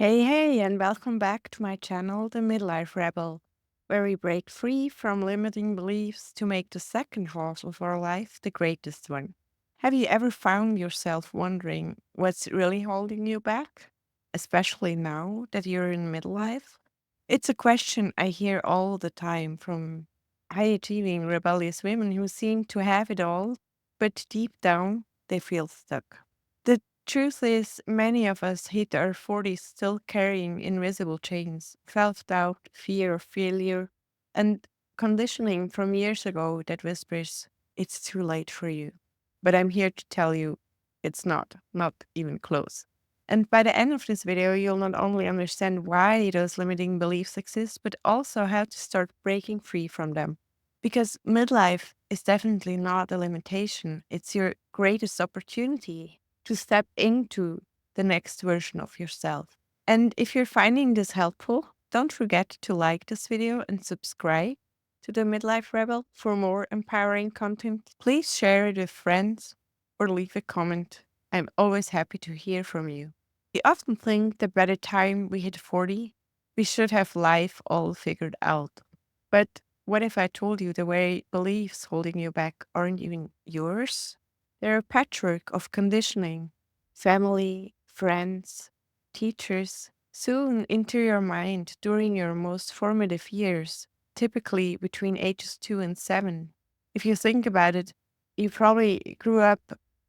Hey, and welcome back to my channel, The Midlife Rebelle, where we break free from limiting beliefs to make the second half of our life the greatest one. Have you ever found yourself wondering what's really holding you back? Especially now that you're in midlife? It's a question I hear all the time from high achieving, rebellious women who seem to have it all, but deep down they feel stuck. The truth is, many of us hit our 40s still carrying invisible chains, self doubt, fear of failure, and conditioning from years ago that whispers, it's too late for you. But I'm here to tell you, it's not even close. And by the end of this video, you'll not only understand why those limiting beliefs exist, but also how to start breaking free from them. Because midlife is definitely not a limitation, it's your greatest opportunity to step into the next version of yourself. And if you're finding this helpful, don't forget to like this video and subscribe to the Midlife Rebel for more empowering content. Please share it with friends or leave a comment. I'm always happy to hear from you. We often think that by the time we hit 40, we should have life all figured out. But what if I told you the very beliefs holding you back aren't even yours? They're a patchwork of conditioning, family, friends, teachers, soon into your mind during your most formative years, typically between ages 2 and 7. If you think about it, you probably grew up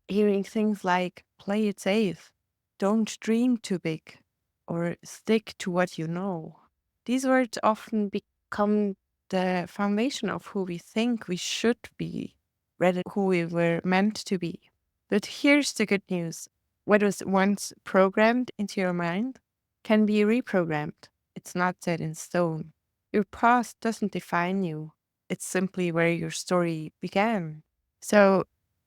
hearing things like play it safe, don't dream too big, or stick to what you know. These words often become the foundation of who we think we should be, rather than who we were meant to be. But here's the good news. What was once programmed into your mind can be reprogrammed. It's not set in stone. Your past doesn't define you. It's simply where your story began. So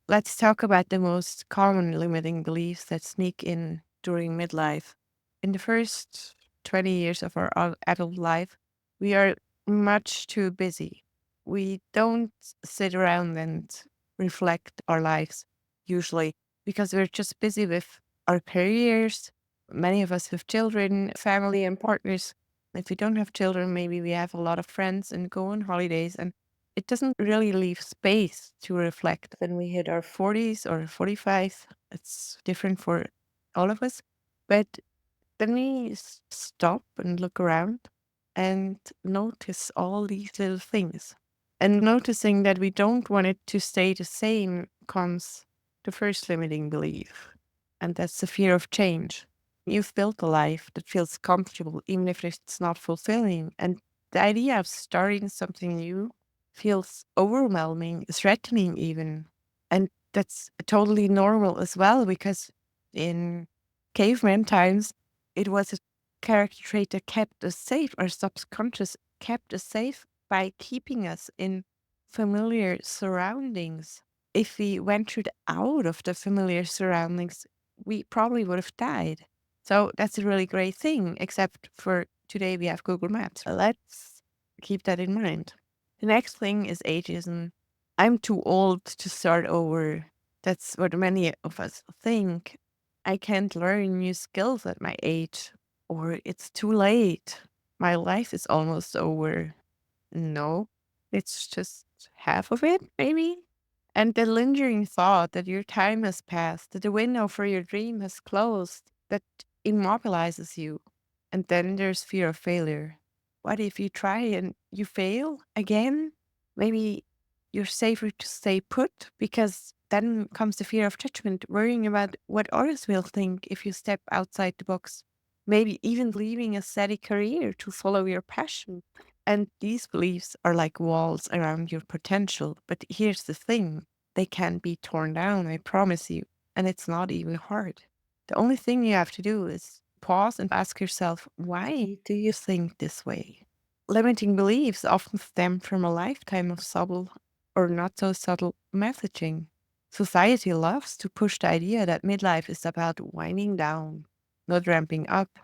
let's talk about the most common limiting beliefs that sneak in during midlife. In the first 20 years of our adult life, we are much too busy. We don't sit around and reflect our lives usually because we're just busy with our careers. Many of us have children, family, and partners. If we don't have children, maybe we have a lot of friends and go on holidays. And it doesn't really leave space to reflect. When we hit our 40s or 45, it's different for all of us. But then we stop and look around and notice all these little things. And noticing that we don't want it to stay the same comes the first limiting belief. And that's the fear of change. You've built a life that feels comfortable, even if it's not fulfilling. And the idea of starting something new feels overwhelming, threatening even. And that's totally normal as well, because in caveman times, it was a character trait that kept us safe. Our subconscious kept us safe by keeping us in familiar surroundings. If we ventured out of the familiar surroundings, we probably would have died. So that's a really great thing, except for today we have Google Maps. Let's keep that in mind. The next thing is ageism. I'm too old to start over. That's what many of us think. I can't learn new skills at my age, or it's too late. My life is almost over. No, it's just half of it, maybe. And the lingering thought that your time has passed, that the window for your dream has closed, that immobilizes you. And then there's fear of failure. What if you try and you fail again? Maybe you're safer to stay put because then comes the fear of judgment, worrying about what others will think if you step outside the box. Maybe even leaving a steady career to follow your passion. And these beliefs are like walls around your potential. But here's the thing, they can be torn down, I promise you. And it's not even hard. The only thing you have to do is pause and ask yourself, why do you think this way? Limiting beliefs often stem from a lifetime of subtle or not so subtle messaging. Society loves to push the idea that midlife is about winding down, not ramping up,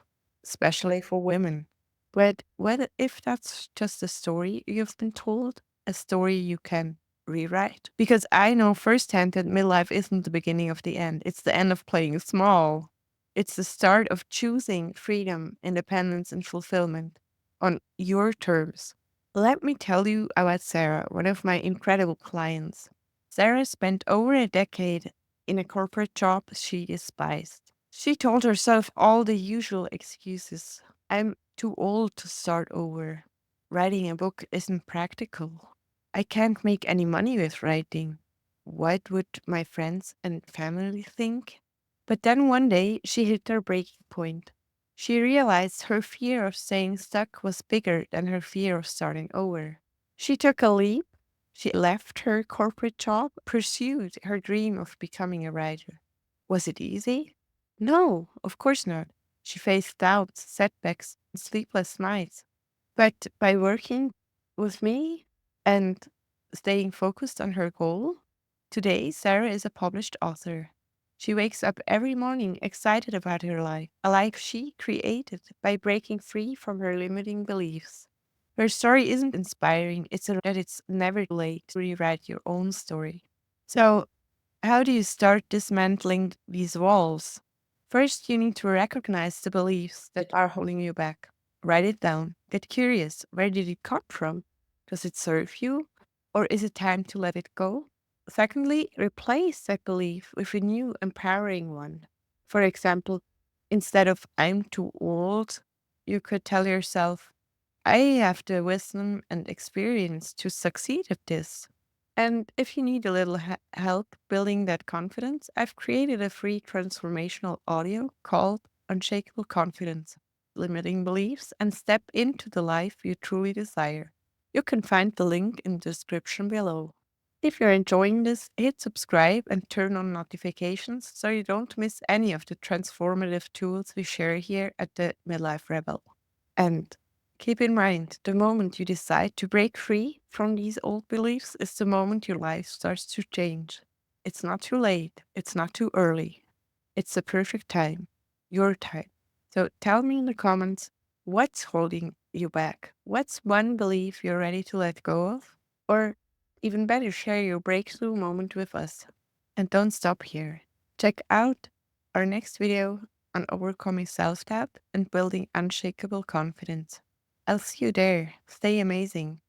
especially for women. But what if that's just a story you've been told, a story you can rewrite? Because I know firsthand that midlife isn't the beginning of the end, it's the end of playing small. It's the start of choosing freedom, independence, and fulfillment on your terms. Let me tell you about Sarah, one of my incredible clients. Sarah spent over a decade in a corporate job she despised. She told herself all the usual excuses. I'm too old to start over. Writing a book isn't practical. I can't make any money with writing. What would my friends and family think? But then one day she hit her breaking point. She realized her fear of staying stuck was bigger than her fear of starting over. She took a leap. She left her corporate job, pursued her dream of becoming a writer. Was it easy? No, of course not. She faced doubts, setbacks, and sleepless nights. But by working with me and staying focused on her goal, today Sarah is a published author. She wakes up every morning excited about her life, a life she created by breaking free from her limiting beliefs. Her story isn't inspiring, that it's never too late to rewrite your own story. So, how do you start dismantling these walls? First, you need to recognize the beliefs that are holding you back. Write it down. Get curious. Where did it come from? Does it serve you? Or is it time to let it go? Secondly, replace that belief with a new empowering one. For example, instead of I'm too old, you could tell yourself, I have the wisdom and experience to succeed at this. And if you need a little help building that confidence, I've created a free transformational audio called Unshakable Confidence, Limiting Beliefs, and Step into the Life You Truly Desire. You can find the link in the description below. If you're enjoying this, hit subscribe and turn on notifications so you don't miss any of the transformative tools we share here at the Midlife Rebel. And keep in mind, the moment you decide to break free from these old beliefs is the moment your life starts to change. It's not too late. It's not too early. It's the perfect time, your time. So tell me in the comments what's holding you back. What's one belief you're ready to let go of? Or even better, share your breakthrough moment with us. And don't stop here. Check out our next video on overcoming self doubt and building unshakable confidence. I'll see you there. Stay amazing.